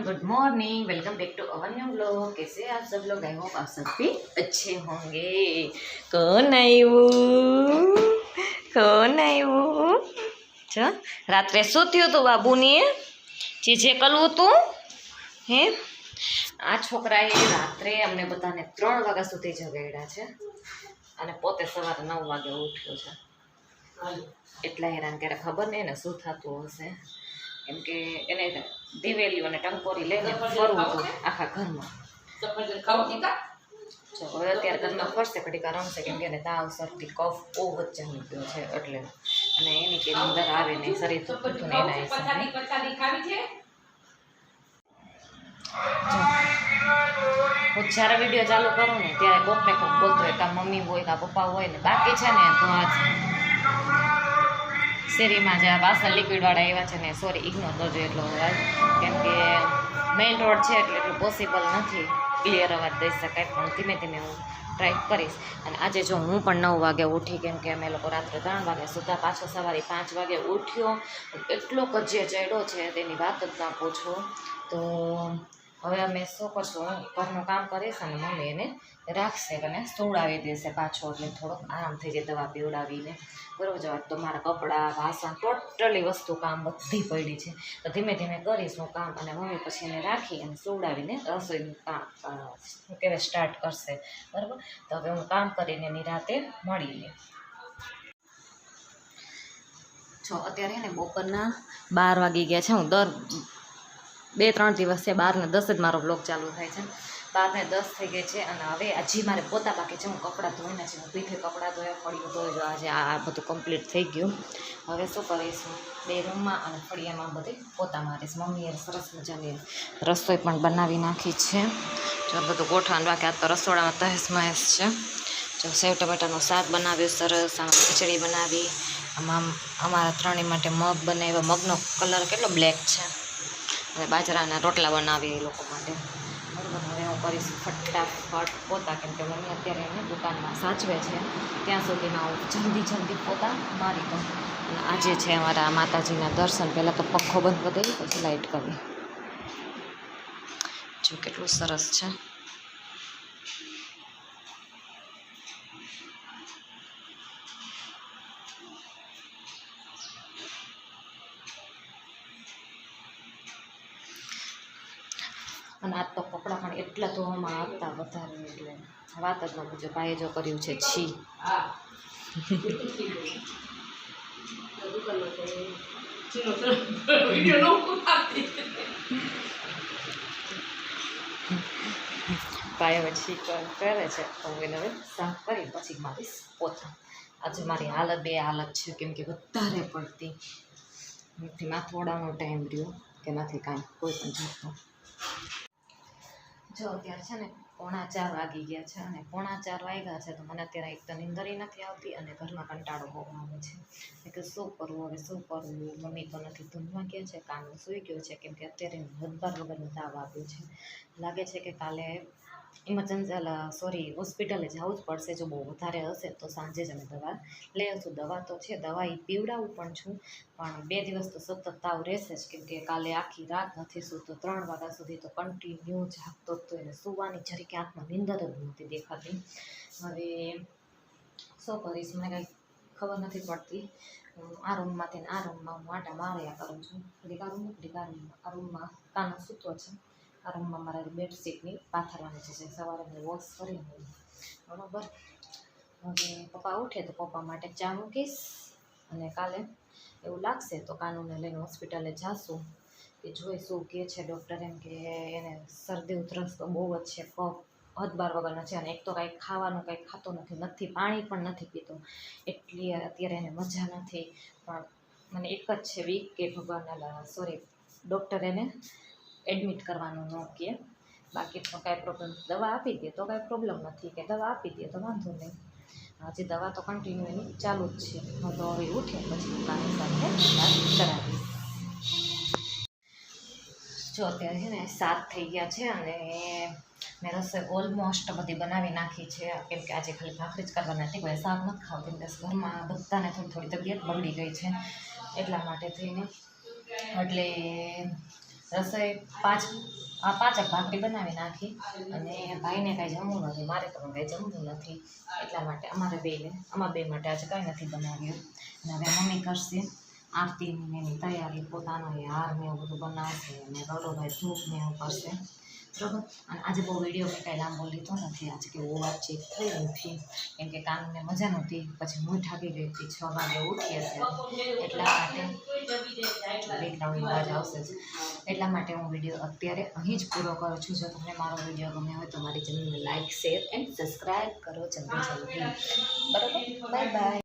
Good morning, welcome back to our new blog. कैसे आप सब लोग? आई होप आप सब भी अच्छे होंगे। कौन आयु छ रात्रे શું થયું તું બાબુની ચીજે કલવું તું હે? આ છોકરાએ રાત્રે અમને બધાને 3 વાગ્યા સુધી જગાડ્યા છે અને પોતે સવારે 9 વાગે ઉઠ્યો છે। એટલા હેરાન કરે, ખબર નહીં ને શું થતું હશે, કેમ કે એને દિવેલીઓ અને ટંકોરી લઈને ફરવું હતું આખા ઘરમાં। જો હવે અત્યારે ઘરમાં ફરશે, ઘડીક રમશે, કેમ કે એને તાવ શરદી કફ બહુ જ જામી ગયો છે એટલે, અને એની કે અંદર આવે ને શરીર થતું ને એના હું જ્યારે વિડીયો ચાલુ કરું ને ત્યારે કોકને કોક બોલતો હોય, કાં મમ્મી હોય કાં પપ્પા હોય ને, બાકી છે ને તો આજ શેરીમાં જે વાસણ લિક્વિડવાળા આવ્યા છે ને, સોરી ઇગ્નોર કરજો એટલો અવાજ, કેમ કે મેઇન રોડ છે એટલે એટલું પોસિબલ નથી ક્લિયર અવાજ દઈ શકાય, પણ ધીમે ધીમે હું ટ્રાય કરીશ। અને આજે જો હું પણ 9 વાગે ઉઠી, કેમ કે અમે લોકો રાત્રે 3 વાગે સુતા, પાછો સવારે 5 વાગે ઉઠ્યો, એટલો કજિયો ચડ્યો છે તેની વાત જ ના પૂછો। તો હવે અમે શું કરશું, હું ઘરનું કામ કરીશ અને મમ્મી એને રાખશે અને સુવડાવી દેશે પાછો, એટલે થોડોક આરામ થઈ જાય દવા પીવડાવીને, બરાબર જવા। તો મારા કપડાં વાસણ ટોટલી વસ્તુ કામ બધી પડી છે, તો ધીમે ધીમે કરીશ હું કામ, અને મમ્મી પછી એને રાખી અને સુવડાવીને રસોઈનું કામ કેવાય સ્ટાર્ટ કરશે, બરાબર। તો હવે હું કામ કરીને એની રાતે મળીએ। જો અત્યારે ને બપોરના 12 વાગી ગયા છે, હું દર 2-3 દિવસ છે 12 ને 10 જ મારો બ્લોગ ચાલુ થાય છે, 12 ને 10 થઈ ગઈ છે, અને હવે હજી મારે પોતા બાકી છે, હું કપડાં ધોઈને છે, હું પીઠે કપડાં ધોયા, ફળિયું ધોઈ જો આજે આ બધું કમ્પ્લીટ થઈ ગયું। હવે શું કરીશું, 2 રૂમમાં અને ફળિયામાં બધી પોતા મારીશ। મમ્મીએ સરસ મજાની રસોઈ પણ બનાવી નાખી છે, જો બધું ગોઠવાનું બાકી, આ તો રસોડામાં તહેસ મહેસ છે। જો સેવ ટમેટાનું શાક બનાવ્યું સરસ, આમાં ખીચડી બનાવી, આમાં અમારા ત્રણેય માટે મગ બનાવ્યા, મગનો કલર કેટલો બ્લેક છે, અને બાજરાના રોટલા બનાવી એ લોકો માટે, બરાબર। હવે હું કરીશ ફટાફટ પોતા, કેમ કે મમ્મી અત્યારે એને દુકાનમાં સાચવે છે, ત્યાં સુધીમાં હું જલ્દી પોતા મારી દઉં। અને આજે છે અમારા માતાજીના દર્શન, પહેલાં તો પંખો બંધ કરી પછી લાઇટ કરી, જો કેટલું સરસ છે। અને આજ તો કપડાં પણ એટલા ધોવામાં આવતા વધારે, એટલે વાત જ ન પૂછો। ભાઈએ જો કર્યું છે છી, ભાઈ હવે છી કરે છે, તો હું એને હવે સાફ કરી પછી મારીશ પોતા। આજે મારી બે હાલત છે, કેમ કે વધારે પડતી નથી માથોડાનો ટાઈમ રહ્યો કે નથી કાંઈ કોઈ પણ જાતનું। જો અત્યારે છે ને 3:45 વાગી ગયા છે, અને 3:45 વાગ્યા છે તો મને અત્યારે એક તો નીંદરી નથી આવતી, અને ઘરમાં કંટાળો બહુ આવે છે કે શું કરવું, હવે શું કરવું। મમ્મી તો નથી ધૂનમાં ગયા છે, કાનો સૂઈ ગયો છે, કેમ કે અત્યારે હદબાર વગરનો તાવ આવ્યો છે, લાગે છે કે કાલે હોસ્પિટલે જવું જ પડશે। જો બહુ વધારે હશે તો સાંજે જ અમે દવા લઈ આવશું, દવા તો છે, દવા એ પીવડાવું પણ છું, પણ 2 દિવસ તો સતત તાવ રહેશે જ, કેમ કે કાલે આખી રાત નથી સૂતો, 3 વાગ્યા સુધી તો કન્ટિન્યુ જાગતો હતો, એને સૂવાની જરીકે આંખમાં નીંદર જ નહોતી દેખાતી। હવે શું કરીશ, મને કાંઈ ખબર નથી પડતી, આ રૂમમાંથી ને આ રૂમમાં હું આટા માર્યા કરું છું, ઘડીક આ રૂમમાં ઘડીક આ રૂમમાં કાનો સૂતો છે, આ રૂમમાં મારા બેડશીટની પાથરવાની છે, સવારે મેં વોશ કરી હોય, બરાબર। હવે પપ્પા ઉઠે તો પપ્પા માટે ચા મૂકીશ, અને કાલે એવું લાગશે તો કાનુને લઈને હોસ્પિટલે જાશું, કે જોઈ શું કહે છે ડૉક્ટર, એમ કે એને શરદી ઉધરસ તો બહુ જ છે, કફ હદબાર વગરનો છે, અને એક તો કાંઈ ખાવાનું કાંઈ ખાતો નથી, પાણી પણ નથી પીતો, એટલી અત્યારે એને મજા નથી। પણ મને એક જ છે વીક કે ડૉક્ટર એને એડમિટ કરવાનું ન કહે, બાકી તો કાંઈ પ્રોબ્લેમ, દવા આપી દે તો કાંઈ પ્રોબ્લેમ નથી, કે દવા આપી દે તો વાંધો નહીં, હજી દવા તો કન્ટિન્યુ એની ચાલુ જ છે। હું તો હવે ઉઠે પછી દુકાનની સાથે વાત કરાવીશ। જો અત્યારે છે ને 7 થઈ ગયા છે, અને મેં રસોઈ ઓલમોસ્ટ બધી બનાવી નાખી છે, કેમ કે આજે ખાલી ભાખરી જ કરવાના હતી, કોઈ શાક નથી ખાવતી, બસ ઘરમાં બધાને થોડી તબિયત બગડી ગઈ છે એટલા માટે થઈને, એટલે રસોઈ 5 ભાખરી બનાવી નાખી અને ભાઈને કાંઈ જમવું નથી, મારે તો કાંઈ જમવું નથી, એટલા માટે અમારા બે માટે આજે કાંઈ નથી બનાવ્યું. અને હવે મમ્મી કરશે આરતીની એની તૈયારી, પોતાનો એ હાર ને એવું બધું બનાવશે અને રડોભાઈ ધૂપ ને એવું કરશે, બરાબર. અને આજે બહુ વિડીયો મેં કાંઈ લાંબો લીધો નથી, આજે કેવું વાતચીત થઈ નથી, કેમ કે કાનને મજા નહોતી, પછી હું થાકી ગઈ હતી, 6 વાગે ઉઠી હશે, એટલા માટે બેકગ્રાઉન્ડની અવાજ આવશે જ, એટલા માટે હું વિડીયો અત્યારે અહીં જ પૂરો કરું છું. જો તમને મારો વિડીયો ગમ્યો હોય તો મારી ચેનલને લાઇક, શેર એન્ડ સબસ્ક્રાઈબ કરો જલ્દી, બરાબર. Bye bye.